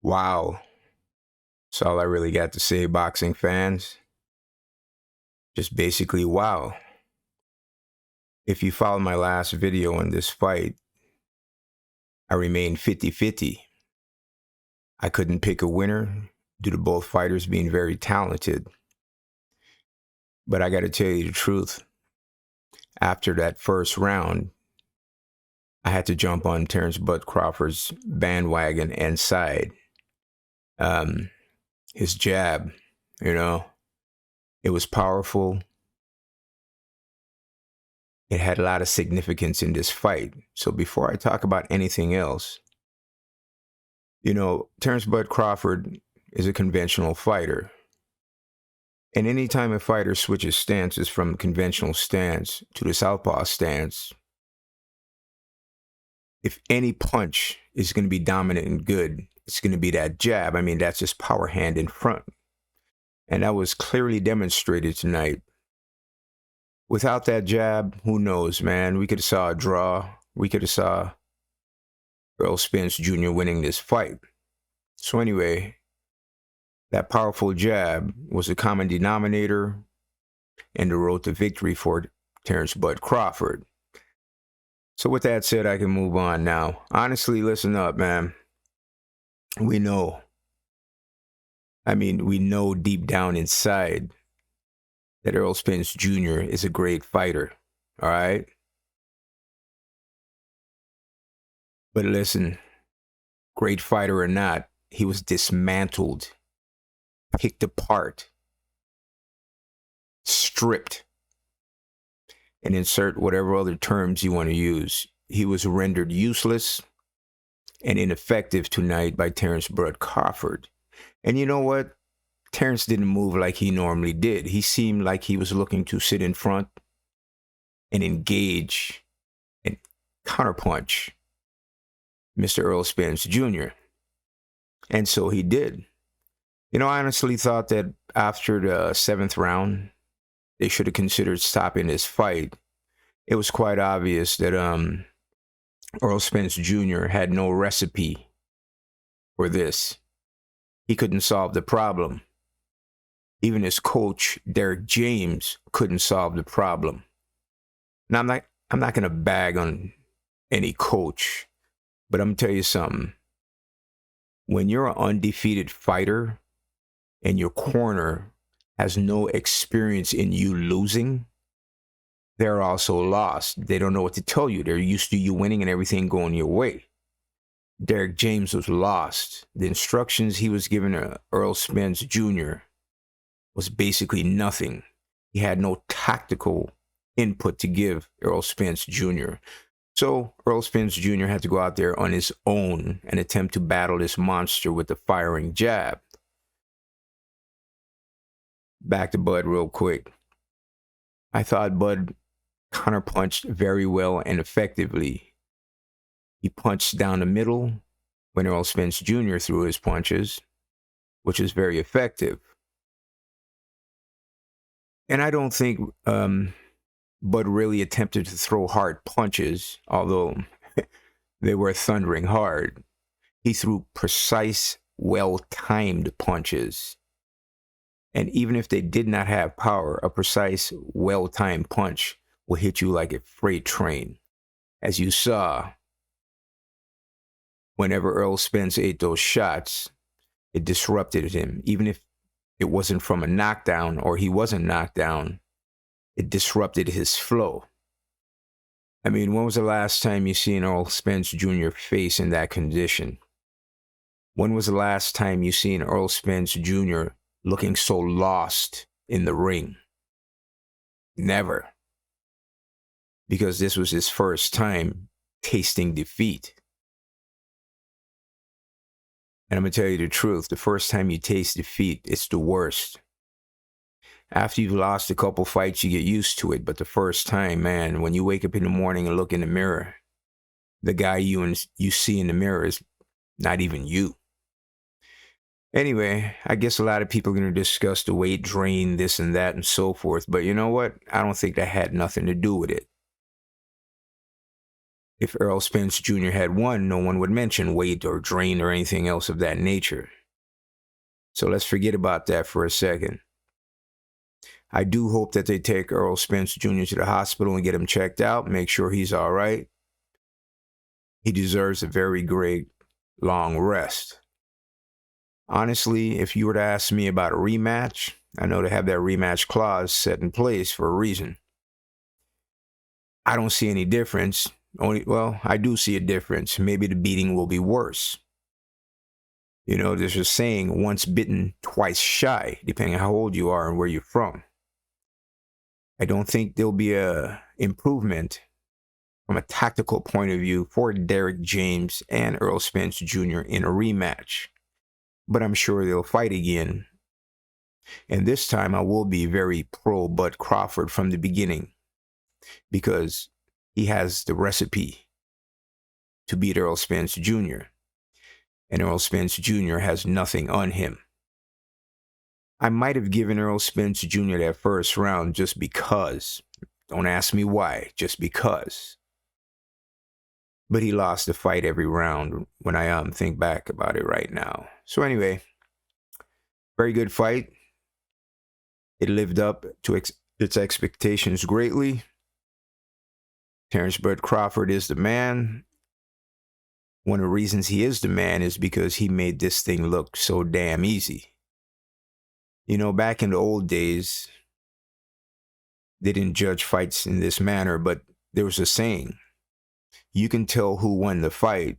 Wow. That's all I really got to say, boxing fans. Just basically, wow. If you followed my last video on this fight, I remained 50-50. I couldn't pick a winner due to both fighters being very talented. But I got to tell you the truth. After that first round, I had to jump on Terence Bud Crawford's bandwagon and side. His jab, it was powerful. It had a lot of significance in this fight. So before I talk about anything else, Terence Bud Crawford is a conventional fighter. And anytime a fighter switches stances from conventional stance to the southpaw stance, if any punch is going to be dominant and good, it's going to be that jab. I mean, that's his power hand in front. And that was clearly demonstrated tonight. Without that jab, who knows, man? We could have saw a draw. We could have saw Errol Spence Jr. winning this fight. So anyway, that powerful jab was a common denominator and the road to victory for Terence Bud Crawford. So with that said, I can move on now. Honestly, listen up, man. We know deep down inside that Errol Spence Jr. is a great fighter, all right? But listen, great fighter or not, he was dismantled, picked apart, stripped, and insert whatever other terms you want to use. He was rendered useless and ineffective tonight by Terence Bud Crawford. And you know what? Terence didn't move like he normally did. He seemed like he was looking to sit in front and engage and counterpunch Mr. Errol Spence Jr. And so he did. I honestly thought that after the seventh round, they should have considered stopping this fight. It was quite obvious that Errol Spence Jr. had no recipe for this. He couldn't solve the problem. Even his coach, Derek James, couldn't solve the problem. Now, I'm not going to bag on any coach, but I'm going to tell you something. When you're an undefeated fighter and your corner has no experience in you losing, they're also lost. They don't know what to tell you. They're used to you winning and everything going your way. Derek James was lost. The instructions he was giving to Errol Spence Jr. was basically nothing. He had no tactical input to give Errol Spence Jr. So Errol Spence Jr. had to go out there on his own and attempt to battle this monster with the firing jab. Back to Bud real quick. I thought Bud counterpunched very well and effectively. He punched down the middle when Errol Spence Jr. threw his punches, which is very effective. And I don't think Bud really attempted to throw hard punches, although they were thundering hard. He threw precise, well-timed punches. And even if they did not have power, a precise, well-timed punch will hit you like a freight train. As you saw, whenever Errol Spence ate those shots, it disrupted him. Even if it wasn't from a knockdown or he wasn't knocked down, it disrupted his flow. I mean, when was the last time you seen Errol Spence Jr. face in that condition? When was the last time you seen Errol Spence Jr. looking so lost in the ring? Never. Because this was his first time tasting defeat. And I'm going to tell you the truth. The first time you taste defeat, it's the worst. After you've lost a couple fights, you get used to it. But the first time, man, when you wake up in the morning and look in the mirror, the guy you see in the mirror is not even you. Anyway, I guess a lot of people are going to discuss the weight drain, this and that, and so forth. But you know what? I don't think that had nothing to do with it. If Errol Spence Jr. had won, no one would mention weight or drain or anything else of that nature. So let's forget about that for a second. I do hope that they take Errol Spence Jr. to the hospital and get him checked out, make sure he's all right. He deserves a very great long rest. Honestly, if you were to ask me about a rematch, I know they have that rematch clause set in place for a reason. I don't see any difference. I do see a difference. Maybe the beating will be worse. You know, there's a saying, once bitten, twice shy, depending on how old you are and where you're from. I don't think there'll be a improvement from a tactical point of view for Derrick James and Errol Spence Jr. in a rematch. But I'm sure they'll fight again. And this time I will be very pro Bud Crawford from the beginning, because he has the recipe to beat Errol Spence Jr. And Errol Spence Jr. has nothing on him. I might have given Errol Spence Jr. that first round just because. Don't ask me why, just because. But he lost the fight every round when I think back about it right now. So anyway, very good fight. It lived up to its expectations greatly. Terence Bud Crawford is the man. One of the reasons he is the man is because he made this thing look so damn easy. You know, back in the old days, they didn't judge fights in this manner, but there was a saying. You can tell who won the fight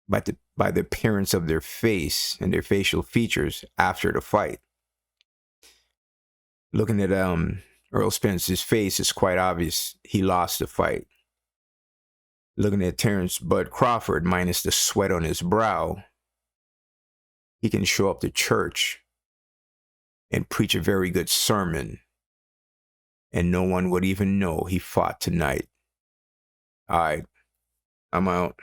by the appearance of their face and their facial features after the fight. Looking at Errol Spence's face, it's quite obvious he lost the fight. Looking at Terence Bud Crawford, minus the sweat on his brow, he can show up to church and preach a very good sermon, and no one would even know he fought tonight. All right, I'm out.